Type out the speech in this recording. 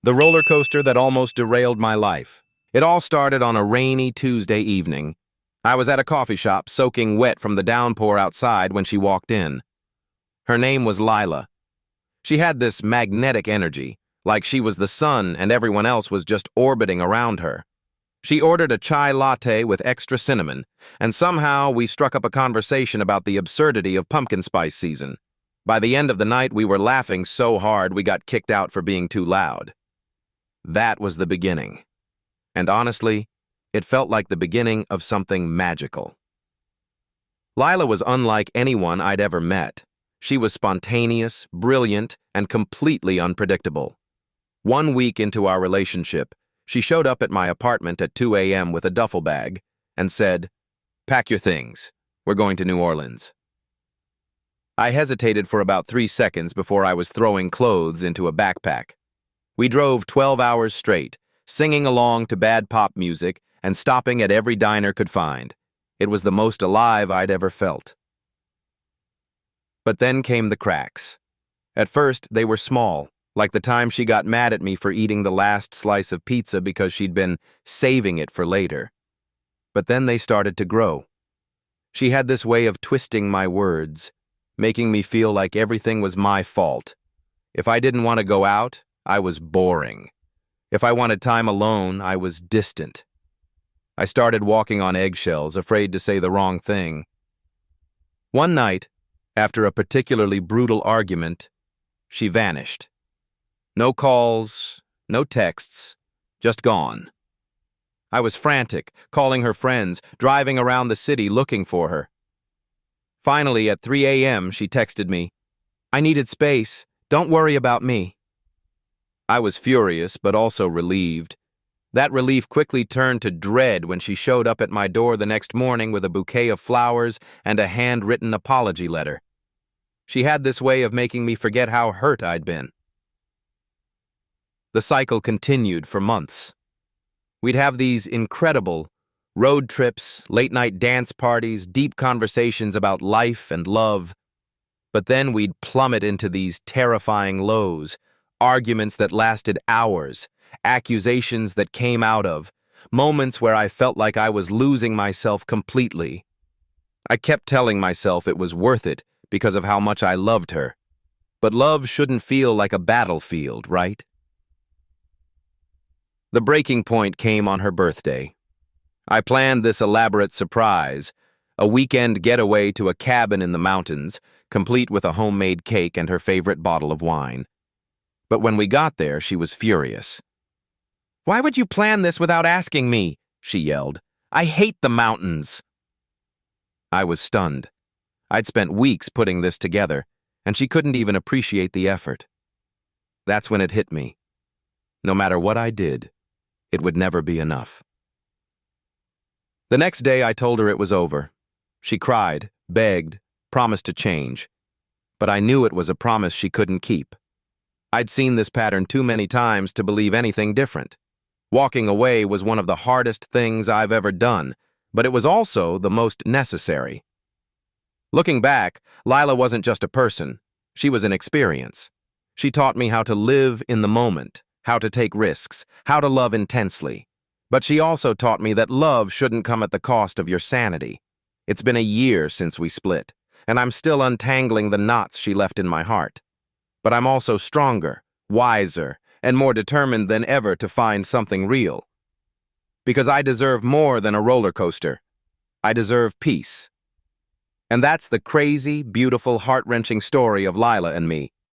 The roller coaster that almost derailed my life. It all started on a rainy Tuesday evening. I was at a coffee shop soaking wet from the downpour outside when she walked in. Her name was Lila. She had this magnetic energy, like she was the sun and everyone else was just orbiting around her. She ordered a chai latte with extra cinnamon, and somehow we struck up a conversation about the absurdity of pumpkin spice season. By the end of the night, we were laughing so hard we got kicked out for being too loud. That was the beginning. And honestly, it felt like the beginning of something magical. Lila was unlike anyone I'd ever met. She was spontaneous, brilliant, and completely unpredictable. 1 week into our relationship, she showed up at my apartment at 2 a.m. with a duffel bag and said, "Pack your things. We're going to New Orleans." I hesitated for about 3 seconds before I was throwing clothes into a backpack. We drove 12 hours straight, singing along to bad pop music and stopping at every diner could find. It was the most alive I'd ever felt. But then came the cracks. At first, they were small, like the time she got mad at me for eating the last slice of pizza because she'd been saving it for later. But then they started to grow. She had this way of twisting my words, making me feel like everything was my fault. If I didn't want to go out, I was boring. If I wanted time alone, I was distant. I started walking on eggshells, afraid to say the wrong thing. One night, after a particularly brutal argument, she vanished. No calls, no texts, just gone. I was frantic, calling her friends, driving around the city looking for her. Finally, at 3 a.m., she texted me, "I needed space. Don't worry about me." I was furious, but also relieved. That relief quickly turned to dread when she showed up at my door the next morning with a bouquet of flowers and a handwritten apology letter. She had this way of making me forget how hurt I'd been. The cycle continued for months. We'd have these incredible road trips, late-night dance parties, deep conversations about life and love. But then we'd plummet into these terrifying lows, arguments that lasted hours, accusations that came out of, moments where I felt like I was losing myself completely. I kept telling myself it was worth it because of how much I loved her. But love shouldn't feel like a battlefield, right? The breaking point came on her birthday. I planned this elaborate surprise, a weekend getaway to a cabin in the mountains, complete with a homemade cake and her favorite bottle of wine. But when we got there, she was furious. "Why would you plan this without asking me?" she yelled. "I hate the mountains." I was stunned. I'd spent weeks putting this together, and she couldn't even appreciate the effort. That's when it hit me. No matter what I did, it would never be enough. The next day, I told her it was over. She cried, begged, promised to change. But I knew it was a promise she couldn't keep. I'd seen this pattern too many times to believe anything different. Walking away was one of the hardest things I've ever done, but it was also the most necessary. Looking back, Lila wasn't just a person. She was an experience. She taught me how to live in the moment, how to take risks, how to love intensely. But she also taught me that love shouldn't come at the cost of your sanity. It's been a year since we split, and I'm still untangling the knots she left in my heart. But I'm also stronger, wiser, and more determined than ever to find something real. Because I deserve more than a roller coaster. I deserve peace. And that's the crazy, beautiful, heart-wrenching story of Lila and me.